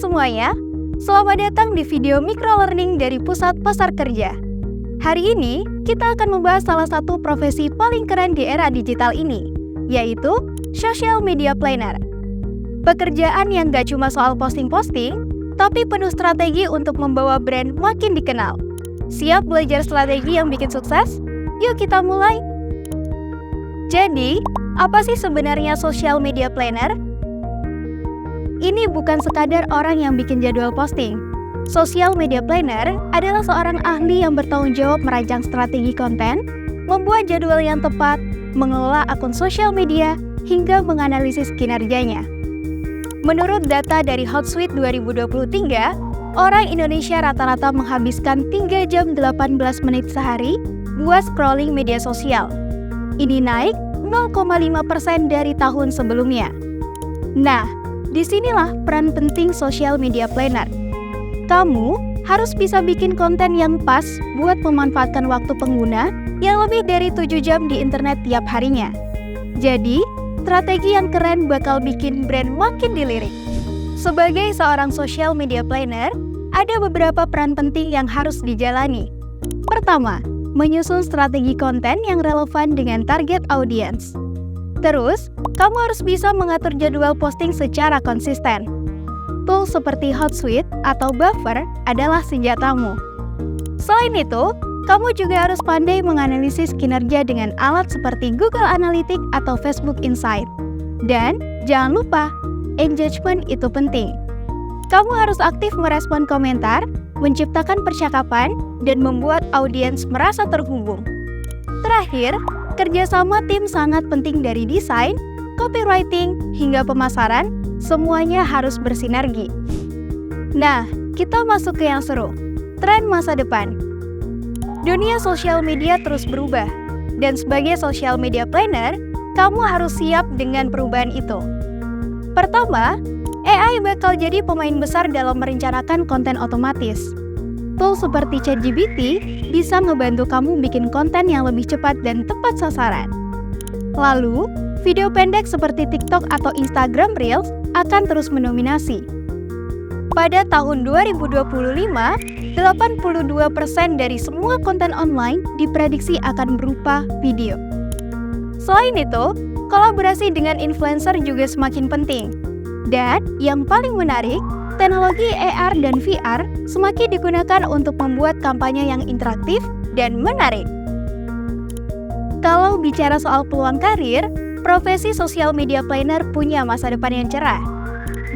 semuanya, selamat datang di video microlearning dari Pusat Pasar Kerja. Hari ini, kita akan membahas salah satu profesi paling keren di era digital ini, yaitu Social Media Planner. Pekerjaan yang gak cuma soal posting-posting, tapi penuh strategi untuk membawa brand makin dikenal. Siap belajar strategi yang bikin sukses? Yuk kita mulai! Jadi, apa sih sebenarnya Social Media Planner? Ini bukan sekadar orang yang bikin jadwal posting. Social Media Planner adalah seorang ahli yang bertanggung jawab merancang strategi konten, membuat jadwal yang tepat, mengelola akun sosial media, hingga menganalisis kinerjanya. Menurut data dari Hootsuite 2023, orang Indonesia rata-rata menghabiskan 3 jam 18 menit sehari buat scrolling media sosial. Ini naik 0,5% dari tahun sebelumnya. Nah, disinilah peran penting Social Media Planner. Kamu harus bisa bikin konten yang pas buat memanfaatkan waktu pengguna yang lebih dari 7 jam di internet tiap harinya. Jadi, strategi yang keren bakal bikin brand makin dilirik. Sebagai seorang Social Media Planner, ada beberapa peran penting yang harus dijalani. Pertama, menyusun strategi konten yang relevan dengan target audiens. Terus, kamu harus bisa mengatur jadwal posting secara konsisten. Tools seperti Hootsuite atau Buffer adalah senjatamu. Selain itu, kamu juga harus pandai menganalisis kinerja dengan alat seperti Google Analytics atau Facebook Insight. Dan, jangan lupa, engagement itu penting. Kamu harus aktif merespon komentar, menciptakan percakapan, dan membuat audiens merasa terhubung. Terakhir, kerjasama tim sangat penting dari desain, copywriting, hingga pemasaran, semuanya harus bersinergi. Nah, kita masuk ke yang seru, tren masa depan. Dunia sosial media terus berubah, dan sebagai social media planner, kamu harus siap dengan perubahan itu. Pertama, AI bakal jadi pemain besar dalam merencanakan konten otomatis. Tools seperti ChatGPT bisa ngebantu kamu bikin konten yang lebih cepat dan tepat sasaran. Lalu, video pendek seperti TikTok atau Instagram Reels akan terus mendominasi. Pada tahun 2025, 82% dari semua konten online diprediksi akan berupa video. Selain itu, kolaborasi dengan influencer juga semakin penting. Dan yang paling menarik, teknologi AR dan VR semakin digunakan untuk membuat kampanye yang interaktif dan menarik. Kalau bicara soal peluang karir, profesi Social Media Planner punya masa depan yang cerah.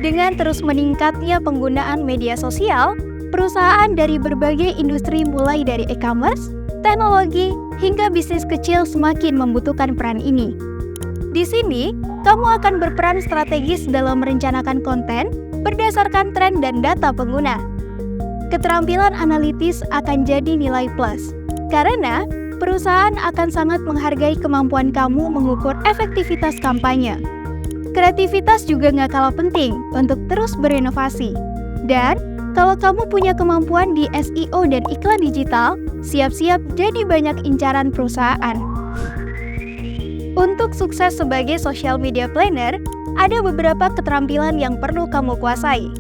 Dengan terus meningkatnya penggunaan media sosial, perusahaan dari berbagai industri mulai dari e-commerce, teknologi, hingga bisnis kecil semakin membutuhkan peran ini. Di sini, kamu akan berperan strategis dalam merencanakan konten berdasarkan tren dan data pengguna. Keterampilan analitis akan jadi nilai plus, karena perusahaan akan sangat menghargai kemampuan kamu mengukur efektivitas kampanye. Kreativitas juga nggak kalah penting untuk terus berinovasi. Dan, kalau kamu punya kemampuan di SEO dan iklan digital, siap-siap jadi banyak incaran perusahaan. Untuk sukses sebagai social media planner, ada beberapa keterampilan yang perlu kamu kuasai.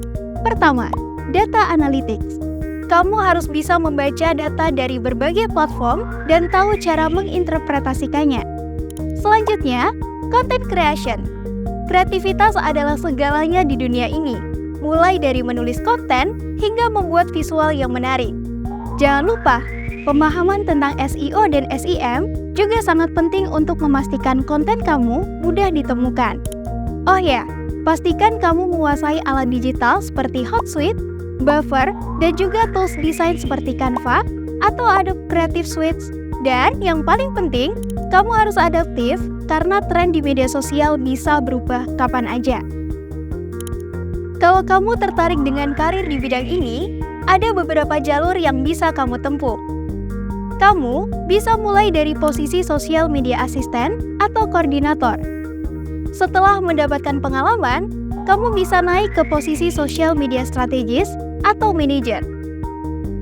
Pertama, data analytics. Kamu harus bisa membaca data dari berbagai platform dan tahu cara menginterpretasikannya. Selanjutnya, content creation. Kreativitas adalah segalanya di dunia ini, mulai dari menulis konten hingga membuat visual yang menarik. Jangan lupa, pemahaman tentang SEO dan SEM juga sangat penting untuk memastikan konten kamu mudah ditemukan. Oh ya, pastikan kamu menguasai alat digital seperti Hootsuite, Buffer, dan juga tools desain seperti Canva atau Adobe Creative Suite. Dan yang paling penting, kamu harus adaptif karena tren di media sosial bisa berubah kapan aja. Kalau kamu tertarik dengan karir di bidang ini, ada beberapa jalur yang bisa kamu tempuh. Kamu bisa mulai dari posisi social media assistant atau koordinator. Setelah mendapatkan pengalaman, kamu bisa naik ke posisi social media strategis atau manager.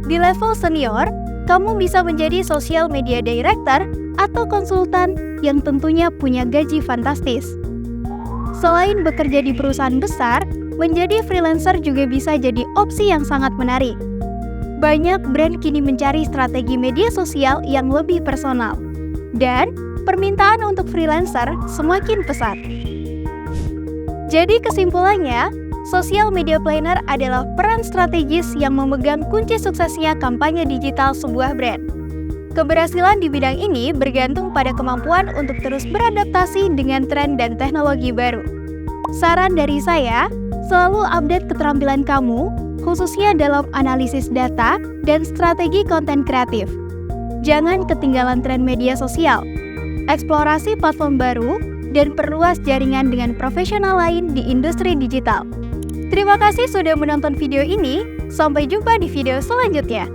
Di level senior, kamu bisa menjadi social media director atau konsultan yang tentunya punya gaji fantastis. Selain bekerja di perusahaan besar, menjadi freelancer juga bisa jadi opsi yang sangat menarik. Banyak brand kini mencari strategi media sosial yang lebih personal, dan permintaan untuk freelancer semakin pesat. Jadi kesimpulannya, social media planner adalah peran strategis yang memegang kunci suksesnya kampanye digital sebuah brand. Keberhasilan di bidang ini bergantung pada kemampuan untuk terus beradaptasi dengan tren dan teknologi baru. Saran dari saya, selalu update keterampilan kamu, khususnya dalam analisis data dan strategi konten kreatif. Jangan ketinggalan tren media sosial. Eksplorasi platform baru dan perluas jaringan dengan profesional lain di industri digital. Terima kasih sudah menonton video ini. Sampai jumpa di video selanjutnya.